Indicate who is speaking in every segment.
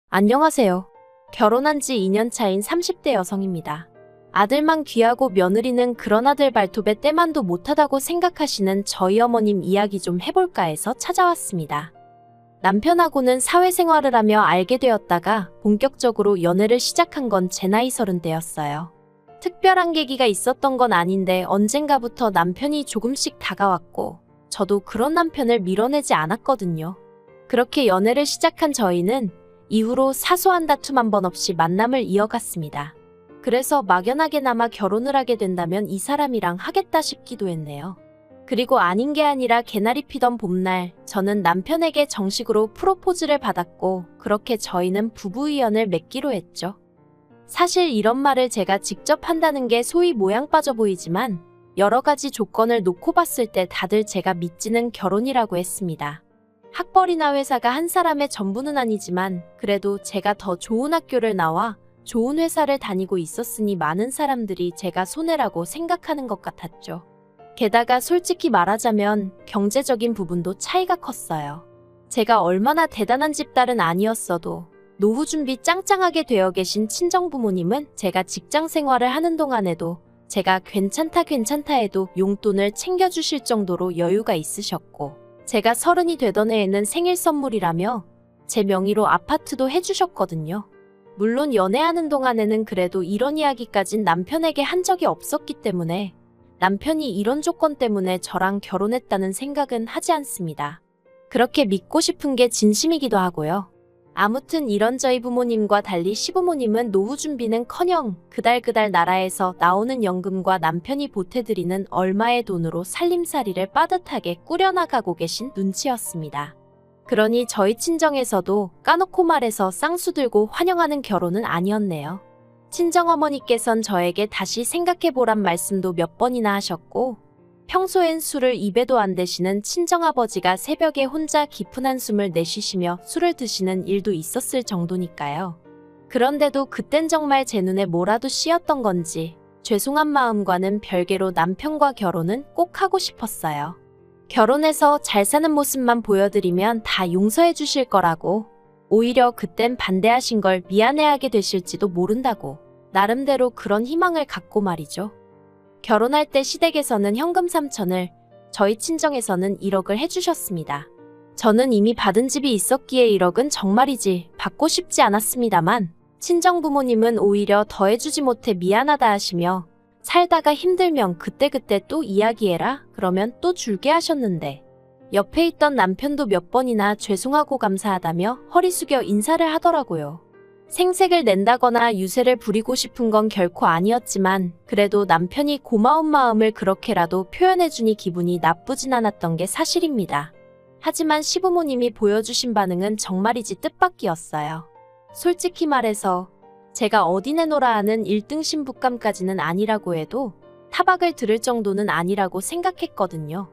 Speaker 1: 안녕하세요. 결혼한 지 2년 차인 30대 여성입니다. 아들만 귀하고 며느리는 그런 아들 발톱에 때만도 못하다고 생각하시는 저희 어머님 이야기 좀 해볼까 해서 찾아왔습니다. 남편하고는 사회생활을 하며 알게 되었다가 본격적으로 연애를 시작한 건 제 나이 30대였어요. 특별한 계기가 있었던 건 아닌데 언젠가부터 남편이 조금씩 다가왔고 저도 그런 남편을 밀어내지 않았거든요. 그렇게 연애를 시작한 저희는 이후로 사소한 다툼 한 번 없이 만남을 이어갔습니다. 그래서 막연하게나마 결혼을 하게 된다면 이 사람이랑 하겠다 싶기도 했네요. 그리고 아닌 게 아니라 개나리 피던 봄날 저는 남편에게 정식으로 프로포즈를 받았고 그렇게 저희는 부부의연을 맺기로 했죠. 사실 이런 말을 제가 직접 한다는 게 소위 모양 빠져 보이지만 여러 가지 조건을 놓고 봤을 때 다들 제가 믿지는 결혼이라고 했습니다. 학벌이나 회사가 한 사람의 전부는 아니지만 그래도 제가 더 좋은 학교를 나와 좋은 회사를 다니고 있었으니 많은 사람들이 제가 손해라고 생각하는 것 같았죠. 게다가 솔직히 말하자면 경제적인 부분도 차이가 컸어요. 제가 얼마나 대단한 집딸은 아니었어도 노후 준비 짱짱하게 되어 계신 친정부모님은 제가 직장 생활을 하는 동안에도 제가 괜찮다 해도 용돈을 챙겨주실 정도로 여유가 있으셨고 제가 30이 되던 해에는 생일 선물이라며 제 명의로 아파트도 해주셨거든요. 물론 연애하는 동안에는 그래도 이런 이야기까진 남편에게 한 적이 없었기 때문에 남편이 이런 조건 때문에 저랑 결혼했다는 생각은 하지 않습니다. 그렇게 믿고 싶은 게 진심이기도 하고요. 아무튼 이런 저희 부모님과 달리 시부모님은 노후 준비는커녕 그달 나라에서 나오는 연금과 남편이 보태드리는 얼마의 돈으로 살림살이를 빠듯하게 꾸려나가고 계신 눈치였습니다. 그러니 저희 친정에서도 까놓고 말해서 쌍수 들고 환영하는 결혼은 아니었네요. 친정어머니께선 저에게 다시 생각해보란 말씀도 몇 번이나 하셨고 평소엔 술을 입에도 안 대시는 친정아버지가 새벽에 혼자 깊은 한숨을 내쉬시며 술을 드시는 일도 있었을 정도니까요. 그런데도 그땐 정말 제 눈에 뭐라도 씌었던 건지 죄송한 마음과는 별개로 남편과 결혼은 꼭 하고 싶었어요. 결혼해서 잘 사는 모습만 보여드리면 다 용서해 주실 거라고, 오히려 그땐 반대하신 걸 미안해하게 되실지도 모른다고 나름대로 그런 희망을 갖고 말이죠. 결혼할 때 시댁에서는 현금 3천을, 저희 친정에서는 1억을 해주셨습니다. 저는 이미 받은 집이 있었기에 1억은 정말이지 받고 싶지 않았습니다만 친정 부모님은 오히려 더 해주지 못해 미안하다 하시며 살다가 힘들면 그때그때 또 이야기해라 그러면 또 줄게 하셨는데 옆에 있던 남편도 몇 번이나 죄송하고 감사하다며 허리 숙여 인사를 하더라고요. 생색을 낸다거나 유세를 부리고 싶은 건 결코 아니었지만 그래도 남편이 고마운 마음을 그렇게라도 표현해주니 기분이 나쁘진 않았던 게 사실입니다. 하지만 시부모님이 보여주신 반응은 정말이지 뜻밖이었어요. 솔직히 말해서 제가 어디 내놓으라 하는 1등 신부감까지는 아니라고 해도 타박을 들을 정도는 아니라고 생각했거든요.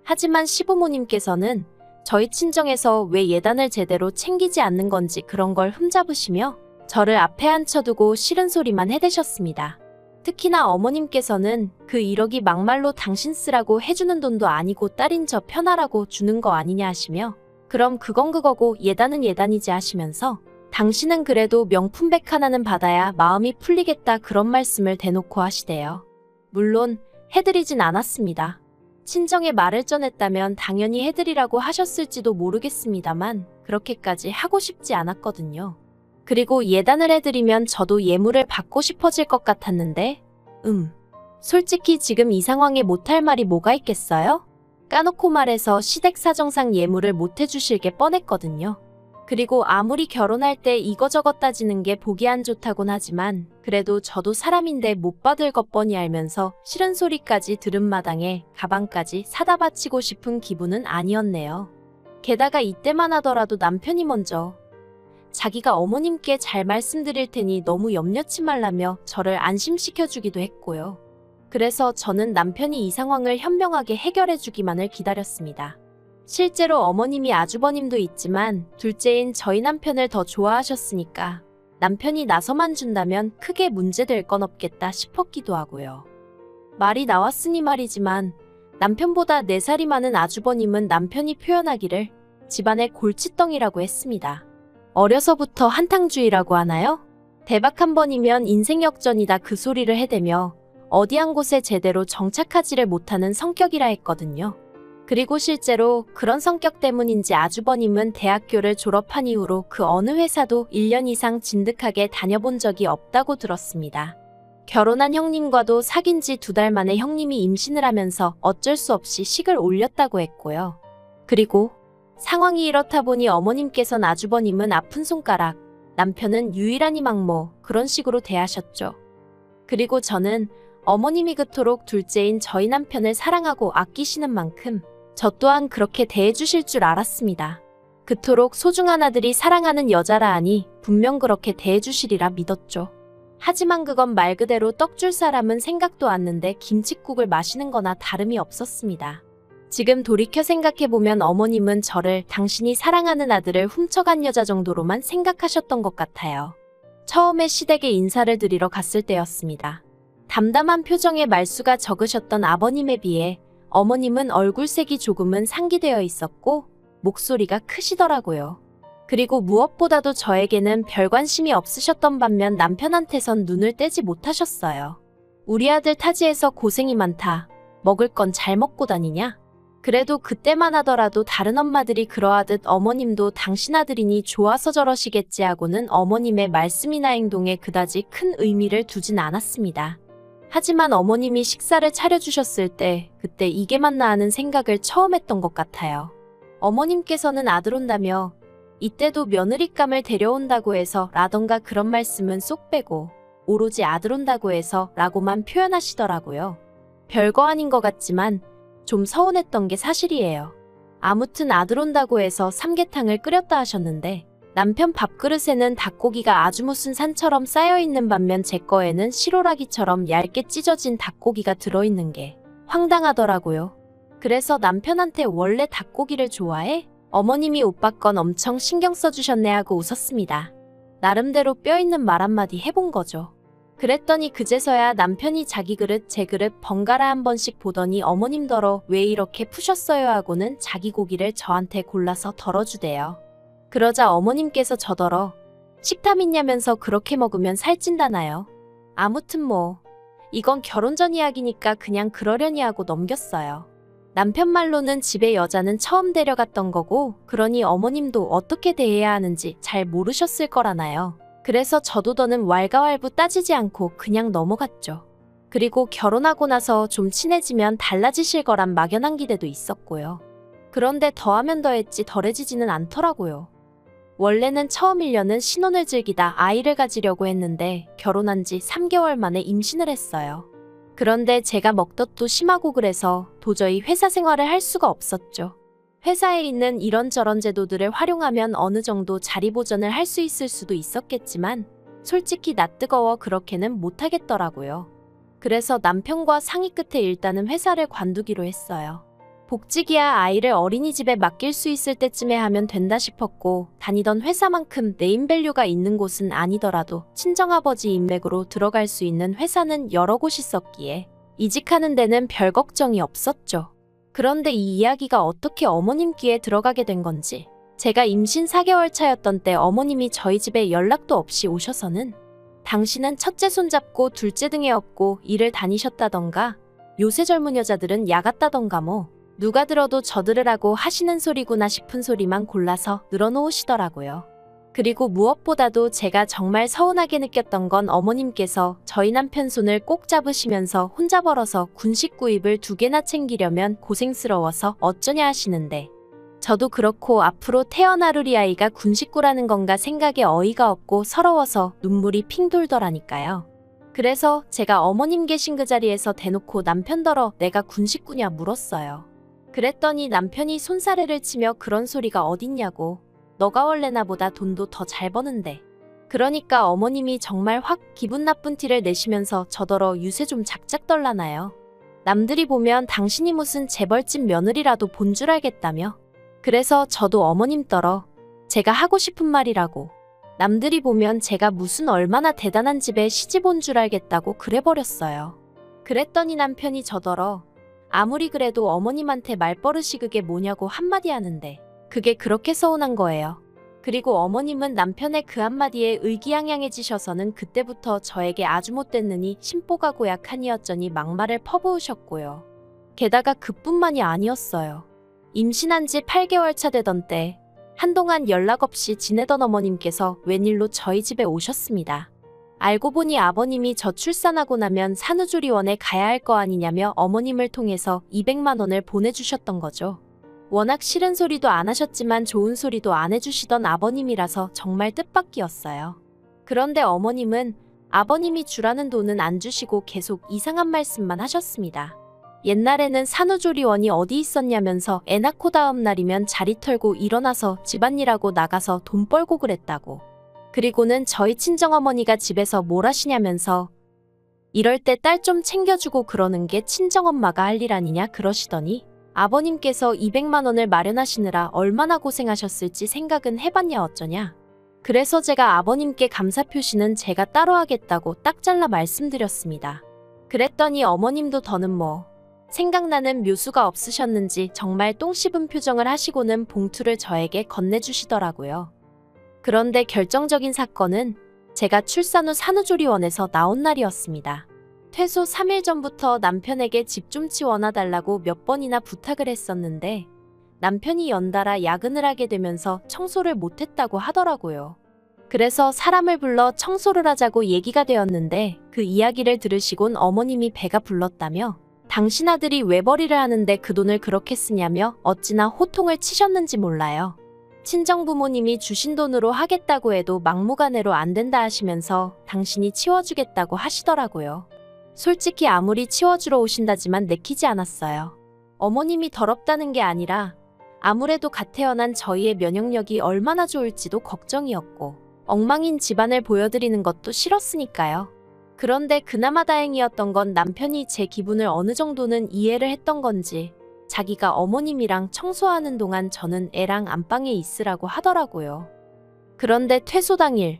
Speaker 1: 하지만 시부모님께서는 저희 친정에서 왜 예단을 제대로 챙기지 않는 건지 그런 걸 흠잡으시며 저를 앞에 앉혀두고 싫은 소리만 해대셨습니다. 특히나 어머님께서는 그 1억이 막말로 당신 쓰라고 해주는 돈도 아니고 딸인 저 편하라고 주는 거 아니냐 하시며 그럼 그건 그거고 예단은 예단이지 하시면서 당신은 그래도 명품백 하나는 받아야 마음이 풀리겠다 그런 말씀을 대놓고 하시대요. 물론 해드리진 않았습니다. 친정에 말을 전했다면 당연히 해드리라고 하셨을지도 모르겠습니다만 그렇게까지 하고 싶지 않았거든요. 그리고 예단을 해드리면 저도 예물을 받고 싶어질 것 같았는데 솔직히 지금 이 상황에 못할 말이 뭐가 있겠어요? 까놓고 말해서 시댁 사정상 예물을 못 해주실 게 뻔했거든요. 그리고 아무리 결혼할 때 이거저거 따지는 게 보기 안 좋다곤 하지만 그래도 저도 사람인데 못 받을 것 뻔히 알면서 싫은 소리까지 들은 마당에 가방까지 사다 바치고 싶은 기분은 아니었네요. 게다가 이때만 하더라도 남편이 먼저 자기가 어머님께 잘 말씀드릴 테니 너무 염려치 말라며 저를 안심시켜주기도 했고요. 그래서 저는 남편이 이 상황을 현명하게 해결해주기만을 기다렸습니다. 실제로 어머님이 아주버님도 있지만 둘째인 저희 남편을 더 좋아하셨으니까 남편이 나서만 준다면 크게 문제될 건 없겠다 싶었기도 하고요. 말이 나왔으니 말이지만 남편보다 4살이 많은 아주버님은 남편이 표현하기를 집안의 골칫덩이라고 했습니다. 어려서부터 한탕주의라고 하나요? 대박 한 번이면 인생 역전이다 그 소리를 해대며 어디 한 곳에 제대로 정착하지를 못하는 성격이라 했거든요. 그리고 실제로 그런 성격 때문인지 아주버님은 대학교를 졸업한 이후로 그 어느 회사도 1년 이상 진득하게 다녀본 적이 없다고 들었습니다. 결혼한 형님과도 사귄 지 2달 만에 형님이 임신을 하면서 어쩔 수 없이 식을 올렸다고 했고요. 그리고 상황이 이렇다 보니 어머님께선 아주버님은 아픈 손가락, 남편은 유일한 희망모 그런 식으로 대하셨죠. 그리고 저는 어머님이 그토록 둘째인 저희 남편을 사랑하고 아끼시는 만큼 저 또한 그렇게 대해주실 줄 알았습니다. 그토록 소중한 아들이 사랑하는 여자라 하니 분명 그렇게 대해주시리라 믿었죠. 하지만 그건 말 그대로 떡줄 사람은 생각도 않는데 김칫국을 마시는 거나 다름이 없었습니다. 지금 돌이켜 생각해보면 어머님은 저를 당신이 사랑하는 아들을 훔쳐간 여자 정도로만 생각하셨던 것 같아요. 처음에 시댁에 인사를 드리러 갔을 때였습니다. 담담한 표정의 말수가 적으셨던 아버님에 비해 어머님은 얼굴색이 조금은 상기되어 있었고 목소리가 크시더라고요. 그리고 무엇보다도 저에게는 별 관심이 없으셨던 반면 남편한테선 눈을 떼지 못하셨어요. 우리 아들 타지에서 고생이 많다. 먹을 건 잘 먹고 다니냐? 그래도 그때만 하더라도 다른 엄마들이 그러하듯 어머님도 당신 아들이니 좋아서 저러시겠지 하고는 어머님의 말씀이나 행동에 그다지 큰 의미를 두진 않았습니다. 하지만 어머님이 식사를 차려주셨을 때 그때 이게 맞나 하는 생각을 처음 했던 것 같아요. 어머님께서는 아들 온다며 이때도 며느리감을 데려온다고 해서 라던가 그런 말씀은 쏙 빼고 오로지 아들 온다고 해서 라고만 표현하시더라고요. 별거 아닌 것 같지만 좀 서운했던 게 사실이에요. 아무튼 아들 온다고 해서 삼계탕을 끓였다 하셨는데 남편 밥그릇에는 닭고기가 아주 무슨 산처럼 쌓여있는 반면 제 거에는 시로라기처럼 얇게 찢어진 닭고기가 들어있는 게 황당하더라고요. 그래서 남편한테 원래 닭고기를 좋아해? 어머님이 오빠 건 엄청 신경 써주셨네 하고 웃었습니다. 나름대로 뼈있는 말 한마디 해본 거죠. 그랬더니 그제서야 남편이 자기 그릇 제 그릇 번갈아 한 번씩 보더니 어머님더러 왜 이렇게 푸셨어요 하고는 자기 고기를 저한테 골라서 덜어주대요. 그러자 어머님께서 저더러 식탐 있냐면서 그렇게 먹으면 살찐다나요? 아무튼 뭐 이건 결혼 전 이야기니까 그냥 그러려니 하고 넘겼어요. 남편 말로는 집에 여자는 처음 데려갔던 거고 그러니 어머님도 어떻게 대해야 하는지 잘 모르셨을 거라나요. 그래서 저도 더는 왈가왈부 따지지 않고 그냥 넘어갔죠. 그리고 결혼하고 나서 좀 친해지면 달라지실 거란 막연한 기대도 있었고요. 그런데 더하면 더했지 덜해지지는 않더라고요. 원래는 처음 1년은 신혼을 즐기다 아이를 가지려고 했는데 결혼한 지 3개월 만에 임신을 했어요. 그런데 제가 먹덧도 심하고 그래서 도저히 회사 생활을 할 수가 없었죠. 회사에 있는 이런저런 제도들을 활용하면 어느 정도 자리 보전을 할 수 있을 수도 있었겠지만 솔직히 낯뜨거워 그렇게는 못하겠더라고요. 그래서 남편과 상의 끝에 일단은 회사를 관두기로 했어요. 복직이야 아이를 어린이집에 맡길 수 있을 때쯤에 하면 된다 싶었고 다니던 회사만큼 네임밸류가 있는 곳은 아니더라도 친정아버지 인맥으로 들어갈 수 있는 회사는 여러 곳 있었기에 이직하는 데는 별 걱정이 없었죠. 그런데 이 이야기가 어떻게 어머님 귀에 들어가게 된 건지 제가 임신 4개월 차였던 때 어머님이 저희 집에 연락도 없이 오셔서는 당신은 첫째 손잡고 둘째 등에 업고 일을 다니셨다던가 요새 젊은 여자들은 야같다던가 뭐 누가 들어도 저 들으라고 하시는 소리구나 싶은 소리만 골라서 늘어놓으시더라고요. 그리고 무엇보다도 제가 정말 서운하게 느꼈던 건 어머님께서 저희 남편 손을 꼭 잡으시면서 혼자 벌어서 군식 구입을 2개나 챙기려면 고생스러워서 어쩌냐 하시는데 저도 그렇고 앞으로 태어날 우리 아이가 군식구라는 건가 생각에 어이가 없고 서러워서 눈물이 핑 돌더라니까요. 그래서 제가 어머님 계신 그 자리에서 대놓고 남편더러 내가 군식구냐 물었어요. 그랬더니 남편이 손사래를 치며 그런 소리가 어딨냐고. 너가 원래 나보다 돈도 더 잘 버는데. 그러니까 어머님이 정말 확 기분 나쁜 티를 내시면서 저더러 유세 좀 작작 떨라나요. 남들이 보면 당신이 무슨 재벌집 며느리라도 본 줄 알겠다며. 그래서 저도 어머님더러 제가 하고 싶은 말이라고. 남들이 보면 제가 무슨 얼마나 대단한 집에 시집 온 줄 알겠다고 그래버렸어요. 그랬더니 남편이 저더러 아무리 그래도 어머님한테 말버릇이 그게 뭐냐고 한마디 하는데 그게 그렇게 서운한 거예요. 그리고 어머님은 남편의 그 한마디에 의기양양해지셔서는 그때부터 저에게 아주 못됐느니 심보가 고약하니 어쩌니 막말을 퍼부으셨고요. 게다가 그뿐만이 아니었어요. 임신한 지 8개월 차 되던 때 한동안 연락 없이 지내던 어머님께서 웬일로 저희 집에 오셨습니다. 알고 보니 아버님이 저 출산하고 나면 산후조리원에 가야 할 거 아니냐며 어머님을 통해서 200만 원을 보내주셨던 거죠. 워낙 싫은 소리도 안 하셨지만 좋은 소리도 안 해주시던 아버님이라서 정말 뜻밖이었어요. 그런데 어머님은 아버님이 주라는 돈은 안 주시고 계속 이상한 말씀만 하셨습니다. 옛날에는 산후조리원이 어디 있었냐면서 애 낳고 다음 날이면 자리 털고 일어나서 집안일하고 나가서 돈 벌고 그랬다고. 그리고는 저희 친정어머니가 집에서 뭘 하시냐면서 이럴 때 딸 좀 챙겨주고 그러는 게 친정엄마가 할 일 아니냐 그러시더니 아버님께서 200만 원을 마련하시느라 얼마나 고생하셨을지 생각은 해봤냐 어쩌냐. 그래서 제가 아버님께 감사 표시는 제가 따로 하겠다고 딱 잘라 말씀드렸습니다. 그랬더니 어머님도 더는 뭐 생각나는 묘수가 없으셨는지 정말 똥 씹은 표정을 하시고는 봉투를 저에게 건네주시더라고요. 그런데 결정적인 사건은 제가 출산 후 산후조리원에서 나온 날이었습니다. 퇴소 3일 전부터 남편에게 집 좀 치워놔달라고 몇 번이나 부탁을 했었는데 남편이 연달아 야근을 하게 되면서 청소를 못했다고 하더라고요. 그래서 사람을 불러 청소를 하자고 얘기가 되었는데 그 이야기를 들으시곤 어머님이 배가 불렀다며 당신 아들이 외벌이를 하는데 그 돈을 그렇게 쓰냐며 어찌나 호통을 치셨는지 몰라요. 친정부모님이 주신 돈으로 하겠다고 해도 막무가내로 안 된다 하시면서 당신이 치워주겠다고 하시더라고요. 솔직히 아무리 치워주러 오신다지만 내키지 않았어요. 어머님이 더럽다는 게 아니라 아무래도 갓 태어난 저희의 면역력이 얼마나 좋을지도 걱정이었고 엉망인 집안을 보여드리는 것도 싫었으니까요. 그런데 그나마 다행이었던 건 남편이 제 기분을 어느 정도는 이해를 했던 건지 자기가 어머님이랑 청소하는 동안 저는 애랑 안방에 있으라고 하더라고요. 그런데 퇴소 당일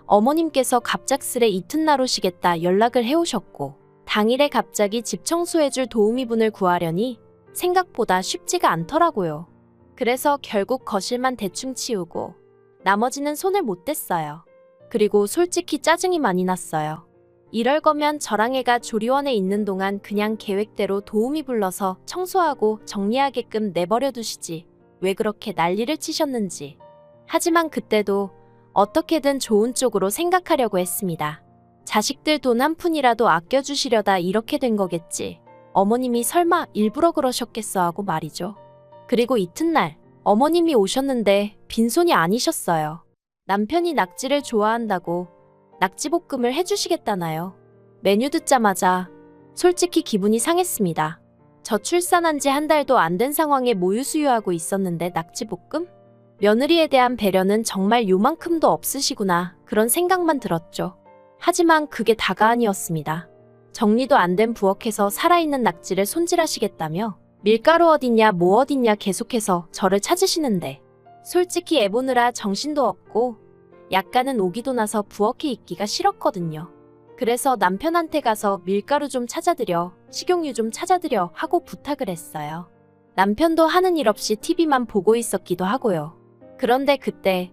Speaker 1: 어머님께서 갑작스레 이튿날 오시겠다 연락을 해오셨고 당일에 갑자기 집 청소해줄 도우미분을 구하려니 생각보다 쉽지가 않더라고요. 그래서 결국 거실만 대충 치우고 나머지는 손을 못 댔어요. 그리고 솔직히 짜증이 많이 났어요. 이럴 거면 저랑 애가 조리원에 있는 동안 그냥 계획대로 도우미 불러서 청소하고 정리하게끔 내버려 두시지 왜 그렇게 난리를 치셨는지. 하지만 그때도 어떻게든 좋은 쪽으로 생각하려고 했습니다. 자식들 돈 한 푼이라도 아껴주시려다 이렇게 된 거겠지. 어머님이 설마 일부러 그러셨겠어 하고 말이죠. 그리고 이튿날 어머님이 오셨는데 빈손이 아니셨어요. 남편이 낙지를 좋아한다고 낙지볶음을 해주시겠다나요. 메뉴 듣자마자 솔직히 기분이 상했습니다. 저 출산한 지 한 달도 안 된 상황에 모유수유하고 있었는데 낙지볶음? 며느리에 대한 배려는 정말 요만큼도 없으시구나 그런 생각만 들었죠. 하지만 그게 다가 아니었습니다. 정리도 안 된 부엌에서 살아있는 낙지를 손질하시겠다며 밀가루 어딨냐 뭐 어딨냐 계속해서 저를 찾으시는데 솔직히 애 보느라 정신도 없고 약간은 오기도 나서 부엌에 있기가 싫었거든요. 그래서 남편한테 가서 밀가루 좀 찾아드려, 식용유 좀 찾아드려 하고 부탁을 했어요. 남편도 하는 일 없이 TV만 보고 있었기도 하고요. 그런데 그때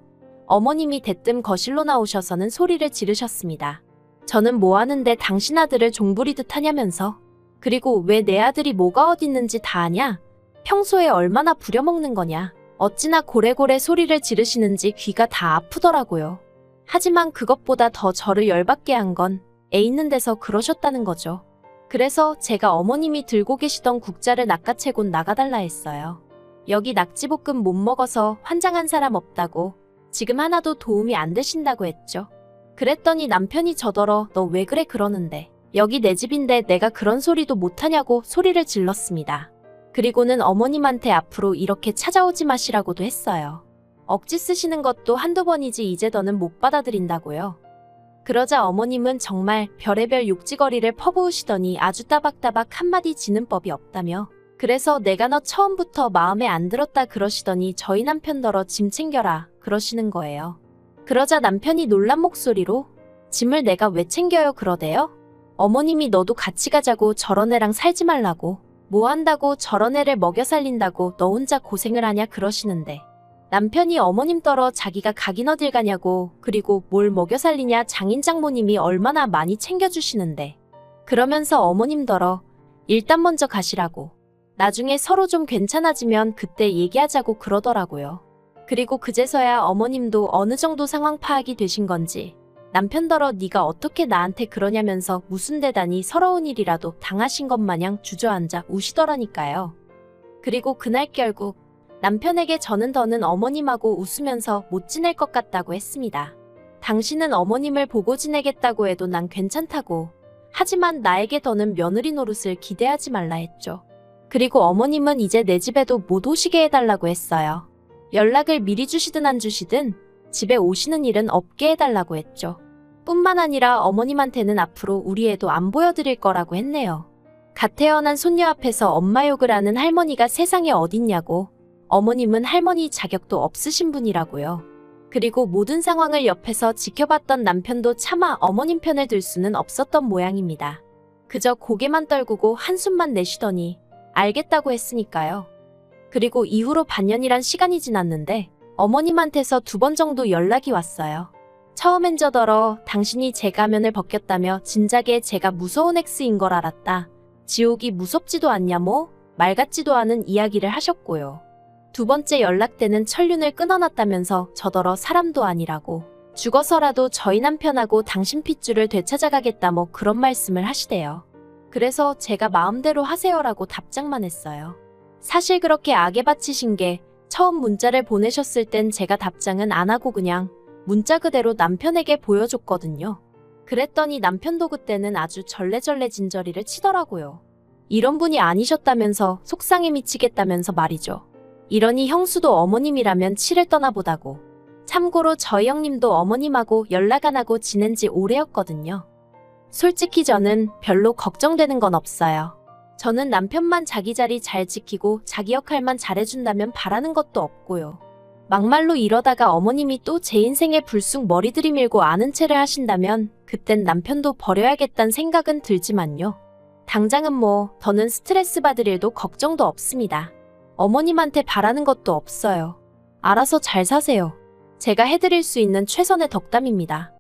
Speaker 1: 어머님이 대뜸 거실로 나오셔서는 소리를 지르셨습니다. 저는 뭐 하는데 당신 아들을 종부리듯 하냐면서. 그리고 왜 내 아들이 뭐가 어딨는지 다 아냐? 평소에 얼마나 부려먹는 거냐? 어찌나 고래고래 소리를 지르시는지 귀가 다 아프더라고요. 하지만 그것보다 더 저를 열받게 한 건 애 있는 데서 그러셨다는 거죠. 그래서 제가 어머님이 들고 계시던 국자를 낚아채곤 나가달라 했어요. 여기 낙지볶음 못 먹어서 환장한 사람 없다고, 지금 하나도 도움이 안 되신다고 했죠. 그랬더니 남편이 저더러 너 왜 그래 그러는데 여기 내 집인데 내가 그런 소리도 못하냐고 소리를 질렀습니다. 그리고는 어머님한테 앞으로 이렇게 찾아오지 마시라고도 했어요. 억지 쓰시는 것도 한두 번이지 이제 더는 못 받아들인다고요. 그러자 어머님은 정말 별의별 욕지거리를 퍼부으시더니 아주 따박따박 한마디 지는 법이 없다며, 그래서 내가 너 처음부터 마음에 안 들었다 그러시더니 저희 남편더러 짐 챙겨라 그러시는 거예요. 그러자 남편이 놀란 목소리로 짐을 내가 왜 챙겨요 그러대요? 어머님이 너도 같이 가자고 저런 애랑 살지 말라고, 뭐 한다고 저런 애를 먹여 살린다고 너 혼자 고생을 하냐 그러시는데, 남편이 어머님 떨어 자기가 가긴 어딜 가냐고, 그리고 뭘 먹여 살리냐, 장인 장모님이 얼마나 많이 챙겨주시는데. 그러면서 어머님더러 일단 먼저 가시라고. 나중에 서로 좀 괜찮아지면 그때 얘기하자고 그러더라고요. 그리고 그제서야 어머님도 어느 정도 상황 파악이 되신 건지 남편더러 네가 어떻게 나한테 그러냐면서 무슨 대단히 서러운 일이라도 당하신 것 마냥 주저앉아 우시더라니까요. 그리고 그날 결국 남편에게 저는 더는 어머님하고 웃으면서 못 지낼 것 같다고 했습니다. 당신은 어머님을 보고 지내겠다고 해도 난 괜찮다고. 하지만 나에게 더는 며느리 노릇을 기대하지 말라 했죠. 그리고 어머님은 이제 내 집에도 못 오시게 해달라고 했어요. 연락을 미리 주시든 안 주시든 집에 오시는 일은 없게 해달라고 했죠. 뿐만 아니라 어머님한테는 앞으로 우리 애도 안 보여드릴 거라고 했네요. 갓 태어난 손녀 앞에서 엄마 욕을 하는 할머니가 세상에 어딨냐고. 어머님은 할머니 자격도 없으신 분이라고요. 그리고 모든 상황을 옆에서 지켜봤던 남편도 차마 어머님 편을 들 수는 없었던 모양입니다. 그저 고개만 떨구고 한숨만 내쉬더니 알겠다고 했으니까요. 그리고 이후로 반년이란 시간이 지났는데 어머님한테서 2번 정도 연락이 왔어요. 처음엔 저더러 당신이 제 가면을 벗겼다며 진작에 제가 무서운 X인 걸 알았다. 지옥이 무섭지도 않냐 뭐? 말 같지도 않은 이야기를 하셨고요. 2번째 연락 때는 천륜을 끊어놨다면서 저더러 사람도 아니라고. 죽어서라도 저희 남편하고 당신 핏줄을 되찾아가겠다 뭐 그런 말씀을 하시대요. 그래서 제가 마음대로 하세요라고 답장만 했어요. 사실 그렇게 악에 바치신 게 처음 문자를 보내셨을 땐 제가 답장은 안 하고 그냥 문자 그대로 남편에게 보여줬거든요. 그랬더니 남편도 그때는 아주 절레절레 진저리를 치더라고요. 이런 분이 아니셨다면서 속상해 미치겠다면서 말이죠. 이러니 형수도 어머님이라면 치를 떠나보다고. 참고로 저희 형님도 어머님하고 연락 안 하고 지낸 지 오래였거든요. 솔직히 저는 별로 걱정되는 건 없어요. 저는 남편만 자기 자리 잘 지키고 자기 역할만 잘해준다면 바라는 것도 없고요. 막말로 이러다가 어머님이 또 제 인생에 불쑥 머리 들이밀고 아는 체를 하신다면 그땐 남편도 버려야겠다는 생각은 들지만요. 당장은 뭐 더는 스트레스 받을 일도 걱정도 없습니다. 어머님한테 바라는 것도 없어요. 알아서 잘 사세요. 제가 해드릴 수 있는 최선의 덕담입니다.